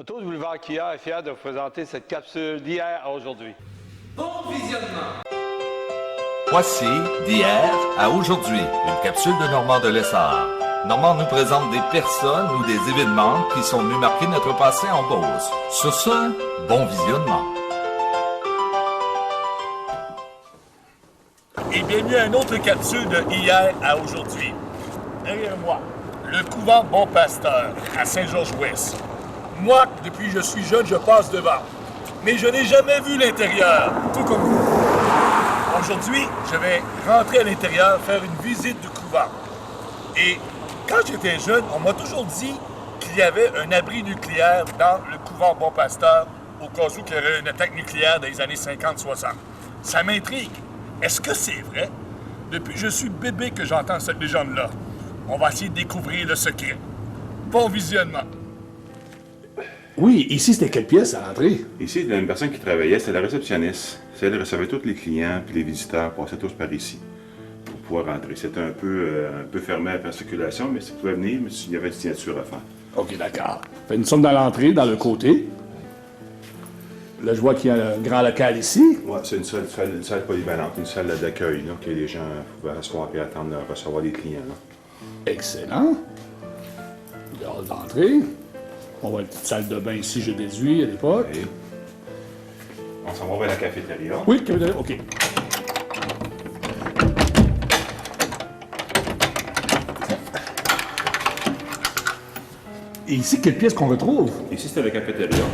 Auto du boulevard Kia est fier de vous présenter cette capsule d'hier à aujourd'hui. Bon visionnement! Voici d'hier à aujourd'hui, une capsule de Normand de Lessard. Normand nous présente des personnes ou des événements qui sont venus marquer notre passé en Beauce. Sur ce, bon visionnement. Et bienvenue à une autre capsule de hier à aujourd'hui. Derrière moi, le couvent Bon Pasteur à Saint-Georges-Ouest. Moi, depuis que je suis jeune, je passe devant. Mais je n'ai jamais vu l'intérieur, tout comme vous. Aujourd'hui, je vais rentrer à l'intérieur, faire une visite du couvent. Et quand j'étais jeune, on m'a toujours dit qu'il y avait un abri nucléaire dans le couvent Bon Pasteur au cas où il y aurait une attaque nucléaire dans les années 50-60. Ça m'intrigue. Est-ce que c'est vrai? Depuis que je suis bébé que j'entends cette légende-là. On va essayer de découvrir le secret. Bon visionnement. Oui, ici, c'était quelle pièce à l'entrée? Ici, il y a une personne qui travaillait, c'est la réceptionniste. C'est elle qui recevait tous les clients puis les visiteurs, passaient tous par ici pour pouvoir rentrer. C'était un peu fermé à la circulation, mais si vous pouvez venir, mais il y avait une signature à faire. OK, d'accord. Fait, nous sommes dans l'entrée, dans le côté. Là, je vois qu'il y a un grand local ici. Oui, c'est une salle polyvalente, une salle d'accueil, là, que les gens pouvaient asseoir et attendre de recevoir les clients. Là. Excellent. Dehors d'entrée. On voit une petite salle de bain ici, je déduis, à l'époque. Et on s'en va vers la cafétéria. Oui, cafétéria, OK. Et ici, quelle pièce qu'on retrouve? Ici, c'était la cafétéria.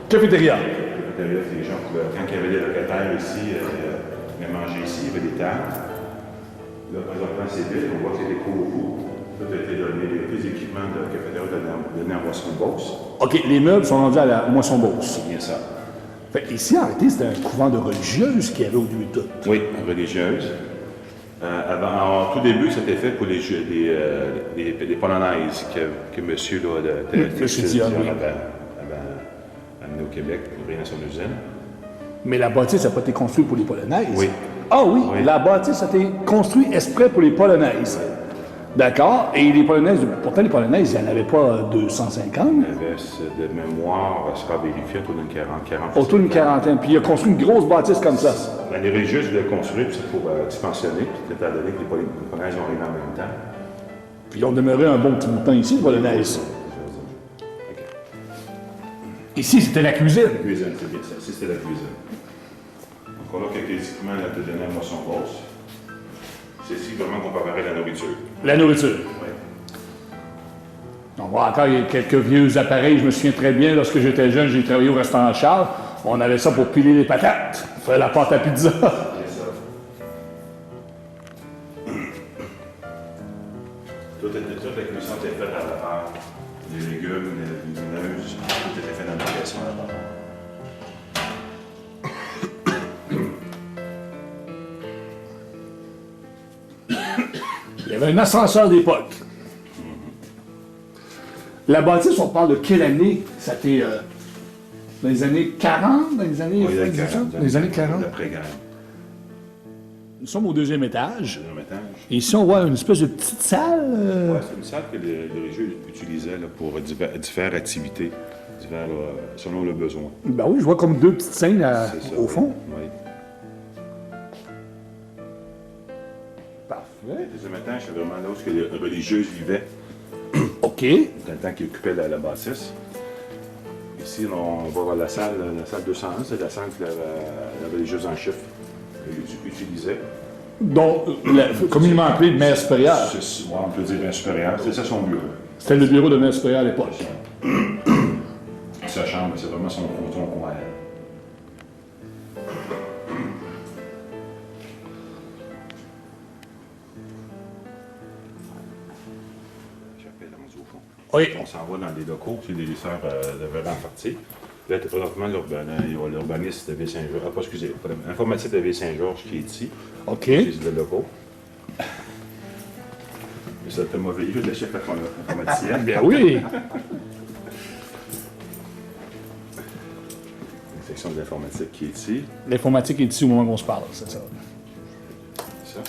Cafétéria. La cafétéria, c'est les gens qui pouvaient, quand il y avait des locataires ici, venaient manger ici, il y avait des tables. Là, présentement, c'est vide, on voit que c'est des cours. Tout a été donné, tous les équipements de la cafétéria donnés en Moisson-Beauce. OK, les meubles sont rendus à la Moisson-Beauce. C'est bien ça. Fait ici, en réalité, c'était un couvent de religieuses qu'il y avait au début de tout. Oui, religieuse. En tout début, c'était fait pour les polonaises que monsieur Monsieur Dion, oui. avait amené au Québec pour ouvrir son usine. Mais la bâtisse n'a pas été construite pour les Polonaises. Oui. Ah oui, Oui. la bâtisse a été construite exprès pour les Polonaises. D'accord. Et les Polonaises, pourtant les Polonaises, il n'y en avait pas 250. Il y avait de mémoire, ça sera vérifié, autour d'une 40. Autour d'une quarantaine. Puis il a construit une grosse bâtisse comme ça. Ben, les religieuses voulaient construire, puis c'est pour expansionner, puis étant donné que les Polonaises ont arrivé en même temps. Puis ils ont demeuré un bon petit bout de temps ici, les Polonaises. OK. Ici, c'était la cuisine. La cuisine, c'est bien ça. Ici, c'était la cuisine. Donc, on a quelques équipements à te donner à Moisson-Beauce. C'est ici vraiment qu'on préparait la nourriture. La nourriture. Oui. On voit encore il y a quelques vieux appareils. Je me souviens très bien, lorsque j'étais jeune, j'ai travaillé au restaurant Charles. On avait ça pour piler les patates, faire la pâte à pizza. C'est ça. Toute la cuisson était faite à la part. Les légumes, les légumineuses, tout était fait dans la cuisson à la part. Il y avait un ascenseur d'époque. La bâtisse, on parle de quelle année? Ça a été dans les années 40, dans les années... Oui, dans les années 40. L'après-guerre. Nous sommes au deuxième étage. Deuxième étage. Et ici, on voit une espèce de petite salle. Ouais, c'est une salle que les religieux utilisaient là, pour différentes activités, selon le besoin. Ben oui, je vois comme deux petites scènes C'est ça, au oui. fond. Oui. Parfait. Le deuxième étage, c'est vraiment là où les religieuses vivaient, OK. dans le temps qu'ils occupaient la bâtisse. Ici, on va voir la salle 201, c'est la salle que la religieuse en chef utilisait. Donc, communément appelé le maire supérieur. On peut dire un supérieur, c'est ça son bureau. C'était le bureau de maire supérieur à l'époque. Sa chambre, c'est vraiment son coin à elle. J'appelle rendu au fond. Oui. On s'en va dans des locaux, puis les sœurs devaient en partir. Là, tu as présentement l'urbaniste de Ville-Saint-Georges. Ah, pas, excusez, l'informatique de Ville-Saint-Georges qui est ici. OK. C'est le locaux. Et ça te mauvais, le chef informaticien. Bien oui. Une section de l'informatique qui est ici. L'informatique est ici au moment où on se parle, c'est ça. Ça.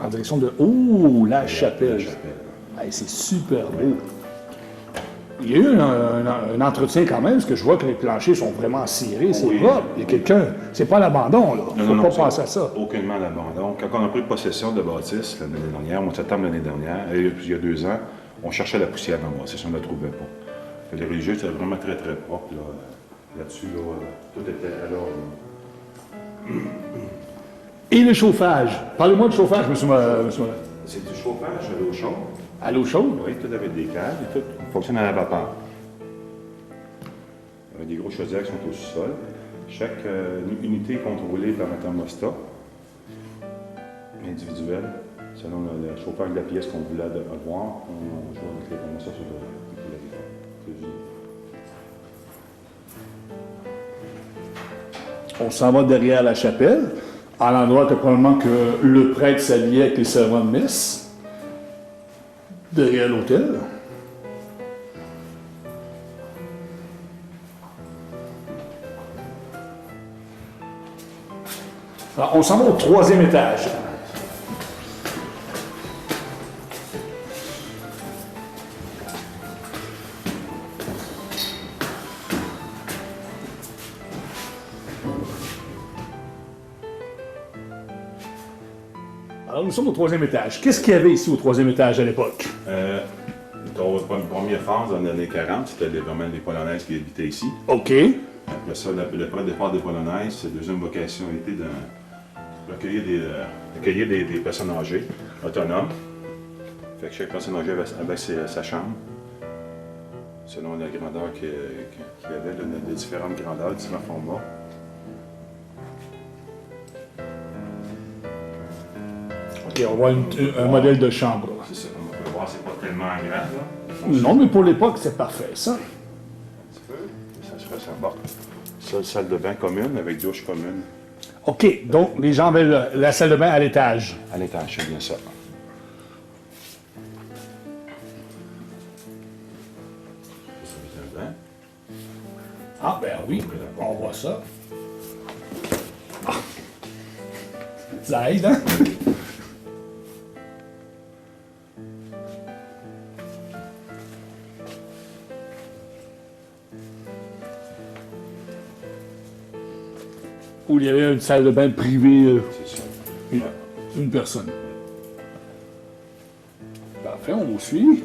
En direction de... Oh, la chapelle. La chapelle. Hey, c'est super beau. Il y a eu un entretien quand même, parce que je vois que les planchers sont vraiment cirés, c'est Oui. propre. Il y a quelqu'un. C'est pas l'abandon, là. Faut pas c'est penser à ça. Aucunement l'abandon. Quand on a pris possession de la bâtisse l'année dernière, au mois de septembre l'année dernière, et il y a 2 ans, on cherchait la poussière dans la bâtisse, on ne la trouvait pas. Les religieux étaient vraiment très, très propres là-dessus. Tout était à l'ordre. Et le chauffage. Parlez-moi de chauffage, monsieur. C'est du chauffage à l'eau chaude. À l'eau chaude? Oui, tout avec des câbles et tout fonctionne à la vapeur. Des gros chaudières qui sont au sous-sol. Chaque unité est contrôlée par un thermostat individuel. Selon le chauffage de la pièce qu'on voulait avoir, on joue avec les thermostats sur le On s'en va derrière la chapelle, à l'endroit que probablement que le prêtre s'habillait avec les servants de messe, derrière l'autel. Alors, on s'en va au 3e étage. Alors, nous sommes au 3e étage. Qu'est-ce qu'il y avait ici au 3e étage à l'époque? Dans la première phase, dans les années 40, c'était vraiment les Polonaises qui habitaient ici. OK. Après ça, le premier départ des Polonaises, sa deuxième vocation était d'accueillir des personnes âgées, autonomes. Fait que chaque personne âgée avait sa chambre, selon la grandeur qu'il y avait, les différentes grandeurs, les différents formats. OK, on voit un modèle de chambre. C'est ça, comme on peut voir, c'est pas tellement grand, là. Non, mais pour l'époque, c'est parfait, ça. Un petit peu, ça se ressemble. Ça, salle de bain commune avec douche commune. OK, donc les gens avaient la salle de bain à l'étage. À l'étage, c'est bien ça. Ah, ben oui, on voit ça. Ah. Ça aide, hein? Où il y avait une salle de bain privée, C'est ça. une personne. Parfait, on vous suit.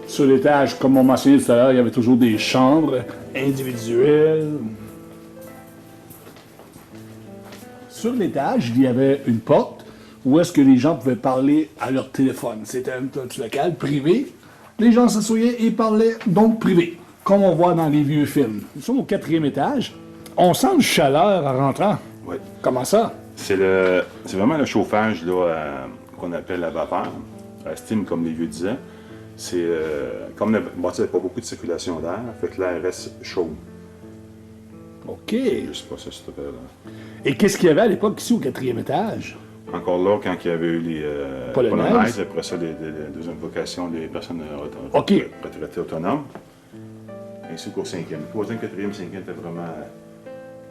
Sur l'étage, comme on mentionnait tout à l'heure, il y avait toujours des chambres individuelles. Sur l'étage, il y avait une porte où est-ce que les gens pouvaient parler à leur téléphone. C'était un petit local privé. Les gens s'assoyaient et parlaient donc privé, comme on voit dans les vieux films. Nous sommes au 4e étage. On sent une chaleur en rentrant. Oui. Comment ça? C'est vraiment le chauffage là, qu'on appelle à vapeur, à steam comme les vieux disaient. C'est comme le bâtiment n'a pas beaucoup de circulation d'air, fait que l'air reste chaud. OK. Je sais pas ça, s'il te plaît, là. Et qu'est-ce qu'il y avait à l'époque ici au 4e étage? Encore là, quand il y avait eu les Polonaises. Polonaises, après ça, les deuxième vocation, les personnes OK. retraitées autonomes, ainsi qu'au 5e. 3e, 4e, 5e étaient vraiment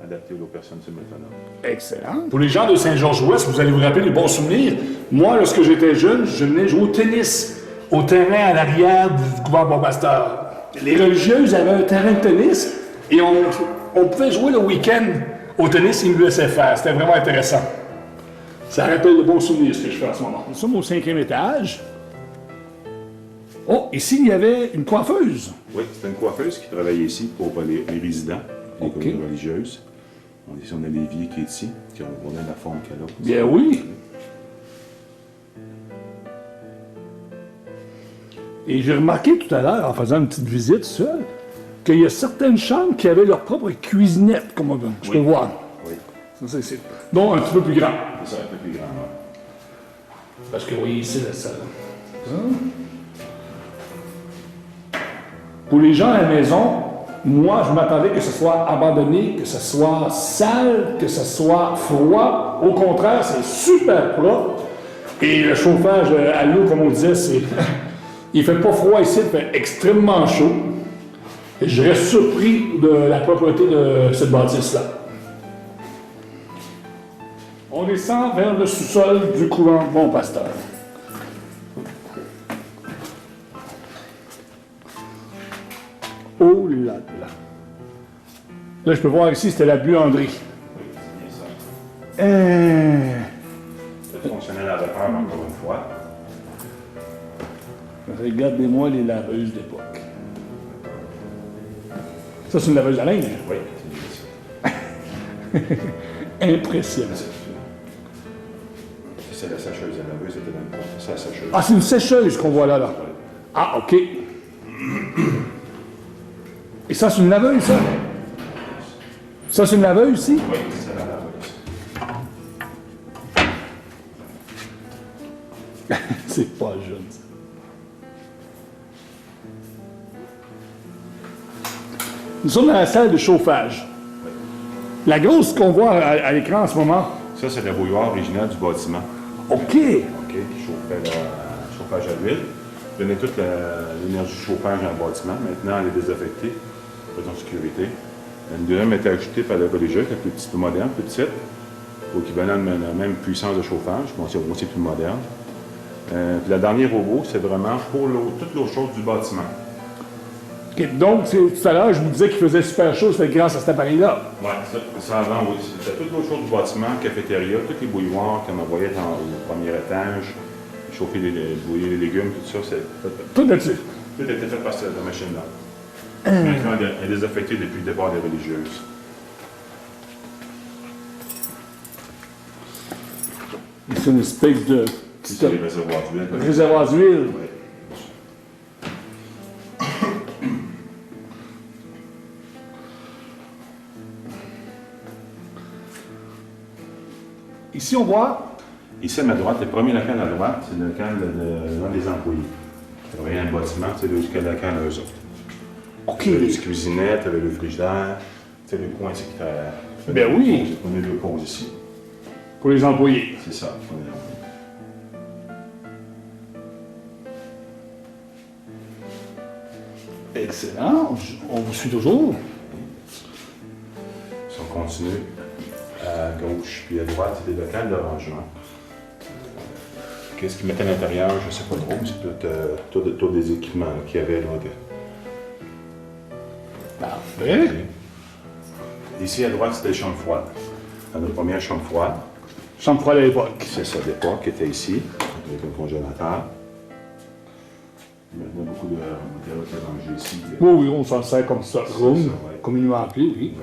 adaptés aux personnes semi-autonomes. Excellent. Pour les gens de Saint-Georges-Ouest, vous allez vous rappeler des bons souvenirs. Moi, lorsque j'étais jeune, je venais jouer au tennis au terrain à l'arrière du couvent Bon-Pasteur. Les religieuses avaient un terrain de tennis et on pouvait jouer le week-end au tennis IMU-SFR. C'était vraiment intéressant. Ça rappelle de bons souvenirs, ce que je fais en ce moment. Nous sommes au 5e étage. Oh, ici, il y avait une coiffeuse. Oui, c'était une coiffeuse qui travaillait ici pour les résidents, les OK. communes religieuses. On a Lévy qui est ici, qui a la forme qu'elle a. Bien oui. Et j'ai remarqué tout à l'heure, en faisant une petite visite seule, qu'il y a certaines chambres qui avaient leur propre cuisinette, comme je peux voir. Oui, Ça, c'est donc un petit peu plus grand. c'est ça, un peu plus grand. Ouais. Parce que, oui, ici, la salle. Pour les gens à la maison, moi, je m'attendais que ce soit abandonné, que ce soit sale, que ce soit froid. Au contraire, c'est super propre. Et le chauffage à l'eau, comme on disait, c'est... il fait pas froid ici, il fait extrêmement chaud. Et je reste surpris de la propreté de cette bâtisse-là. On descend vers le sous-sol du couvent Bon Pasteur. Oh là là. Là, je peux voir ici, c'était la buanderie. Oui, c'est bien ça. C'est fonctionnel à vapeur, encore une fois. Regardez-moi les laveuses d'époque. Ça, c'est une laveuse à linge. Oui, c'est bien ça. Impressionnant. C'est la sécheuse à laver, c'était dans le fond. C'est la sécheuse. Ah, c'est une sécheuse qu'on voit là, là. Ah, OK. Et ça, c'est une laveuse, ça? Ça, c'est une laveuse, ici? Oui, c'est la laveuse. C'est pas jeune, ça. Nous sommes dans la salle de chauffage. La grosse qu'on voit à l'écran en ce moment. Ça, c'est le bouilloire original du bâtiment. OK. OK, qui chauffait le chauffage à l'huile. Donnait toute l'énergie de chauffage dans le bâtiment. Maintenant, elle est désaffectée, pour raison de sécurité. Une deuxième était ajoutée par la religieuse, la plus petite, plus moderne, plus petite, pour équivalent de la même puissance de chauffage, mais c'est aussi plus moderne. Puis le dernier robot, c'est vraiment pour toute l'eau chaude du bâtiment. OK, donc, tout à l'heure, je vous disais qu'il faisait super chaud, c'était grâce à cet appareil-là. Oui, ça avant, oui. C'était toute l'eau chaude du bâtiment, cafétéria, tous les bouilloires qu'on envoyait au premier étage, chauffer bouillir les légumes, tout ça, c'est Tout là-dessus. tout était fait par cette machine-là. Maintenant, elle est désaffectée depuis le départ des religieuses. C'est une espèce de Ici, c'est les réservoirs d'huile. réservoir d'huile. Oui. Ici, on voit. Ici, à ma droite, le premier local à droite, c'est le local de l'un des employés. Qui travaillait dans le bâtiment, c'est le local à eux autres. OK. Tu avais les cuisinettes, tu avais le frigidaire, tu sais, le coin ici qui t'a. Ben oui. On a deux pauses ici. Pour les employés. C'est ça. Excellent. On vous suit toujours. Si on continue, à gauche puis à droite, c'est des locales de rangement. Qu'est-ce qu'ils mettaient à l'intérieur, je ne sais pas trop, mais c'est tout des équipements qu'il y avait là. Parfait. Ici, à droite, c'était les chambres froides. Dans notre première chambre froide, Chambre froide à l'époque. c'est ça d'époque qui était ici, avec un congélateur. Il y a beaucoup de matériaux qui est rangé ici. Oui, oui, on s'en sert comme ça. Room, ça, ouais. communément appelé, oui.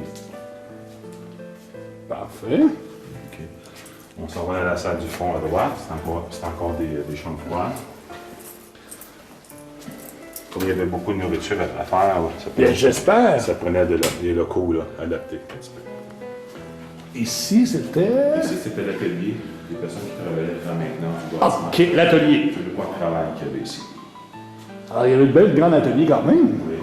Parfait. OK. On s'en va à la salle du fond à droite, c'est encore des chambres froides. Comme il y avait beaucoup de nourriture à faire, Bien, j'espère. ça prenait des locaux là, adaptés un petit peu. Ici, c'était. Ici, c'était l'atelier des personnes qui travaillaient dans la maintenance du bâtiment. OK, l'atelier. C'est le point de travail qu'il y avait ici. Alors, il y avait une belle grande atelier quand même. Oui.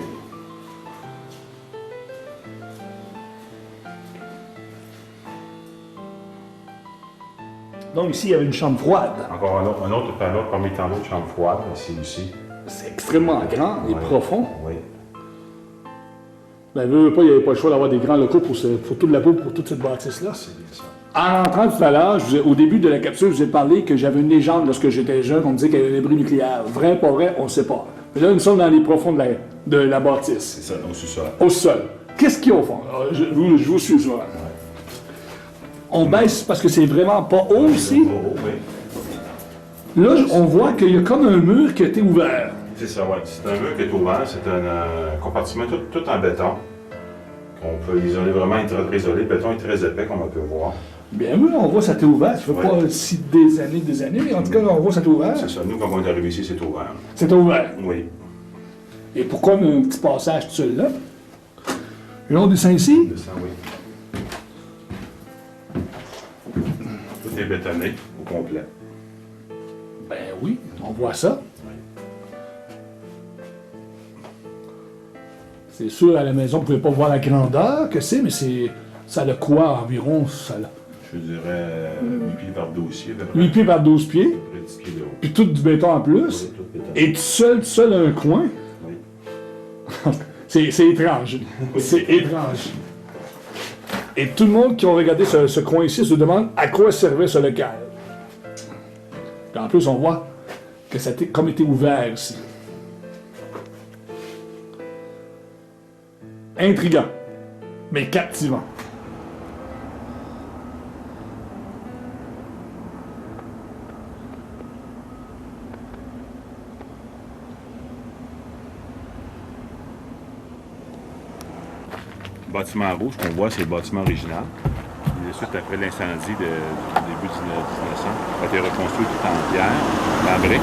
Donc, ici, il y avait une chambre froide. Encore un autre panneau parmi tant d'autres chambres froides, ici. C'est extrêmement grand et Ouais. profond. Oui. Ben, il n'y avait pas le choix d'avoir des grands locaux pour toute la peau, pour toute cette bâtisse-là. C'est bien ça. En rentrant tout à l'heure, au début de la capsule, je vous ai parlé que j'avais une légende lorsque j'étais jeune, on me disait qu'il y avait un abri nucléaire. Vrai, pas vrai, on ne sait pas. Mais là, nous sommes dans les profonds de la bâtisse, C'est ça, au sous-sol. au sol. Qu'est-ce qu'il y a au fond? Alors, je vous suis ça. On baisse parce que c'est vraiment pas haut ici. Oh, oui. Là, on voit qu'il y a comme un mur qui a été ouvert. C'est ça, oui. C'est un mur qui est ouvert, c'est un compartiment tout en béton. Qu'on peut isoler vraiment, il est très isolé. Le béton est très épais, comme on peut voir. Bien oui, on voit que ça a été ouvert. Ça fait Ouais. pas si des années, mais en tout cas, on voit que ça a été ouvert. C'est ça. Nous, quand on est arrivé ici, c'est ouvert. C'est ouvert. Oui. Et pourquoi un petit passage tout seul là? Le long du ici? Le sang, oui. Tout est bétonné au complet. Ben oui, on voit ça. C'est sûr, à la maison, vous ne pouvez pas voir la grandeur que c'est, mais ça a quoi environ? Ça a Je dirais 8 pieds par 12 pieds. 8 pieds par 12 pieds, Près de 10 pieds de haut. puis tout du béton en plus. Oui, tout béton. Et tout seul un coin. Oui. C'est étrange. C'est étrange. Et tout le monde qui a regardé ce coin ici se demande à quoi servait ce local. Puis en plus, on voit que ça a comme été ouvert ici. Intriguant, mais captivant. Le bâtiment rouge qu'on voit, c'est le bâtiment original. Et suite après l'incendie du début du 1900, a été reconstruit tout en pierre, en brique.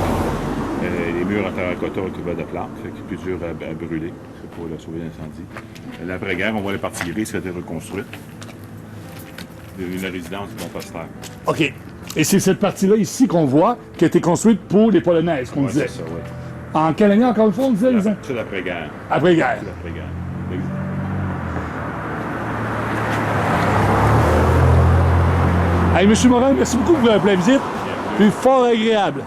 Les murs en terracotta recouverts de plantes, fait qu'il est plus dur à brûler. C'est pour sauver l'incendie. L'après-guerre, on voit les parties grises qui ont été reconstruites. Une résidence du Bon-Pasteur. OK. Et c'est cette partie-là ici qu'on voit qui a été construite pour les Polonaises, qu'on Ouais, disait. c'est ça, oui. En quelle année, encore une fois, on disait, les ans? C'est l'après-guerre. Après-guerre. C'est l'après-guerre. Hey, M. Morin, merci beaucoup pour la visite. Puis fort agréable.